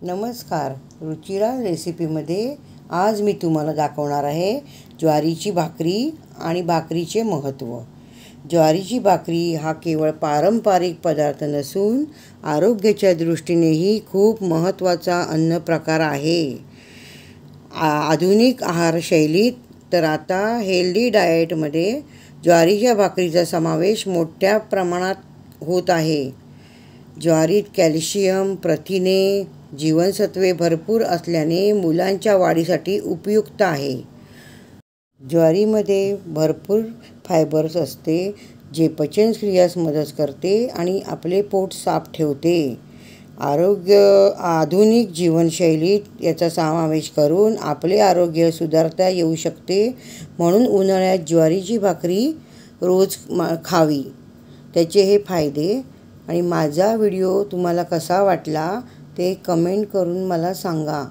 नमस्कार. रुचिरा रेसिपीमध्ये आज मी तुम्हाला दाखवणार आहे ज्वारीची भाकरी आणि भाकरीचे महत्त्व. ज्वारीची भाकरी हा केवळ पारंपरिक पदार्थ नसून आरोग्याच्या दृष्टीनेही खूप महत्त्वाचा अन्न प्रकार आहे. आधुनिक आहारशैलीत तर आता हेल्दी डाएटमध्ये ज्वारीच्या भाकरीचा समावेश मोठ्या प्रमाणात होत आहे. ज्वारीत कॅल्शियम, प्रथिने, जीवनसत्वे भरपूर असल्याने मुलांच्या वाढीसाठी उपयुक्त आहे. ज्वारीमध्ये भरपूर फायबर्स असते जे पचनक्रियास मदत करते आणि आपले पोट साफ ठेवते. आधुनिक जीवनशैलीत याचा समावेश करून आपले आरोग्य सुधारता येऊ शकते. म्हणून उन्हाळ्यात ज्वारीची भाकरी रोज खावी. त्याचे हे फायदे. आणि माझा व्हिडिओ तुम्हाला कसा वाटला ते कमेंट करून मला सांगा.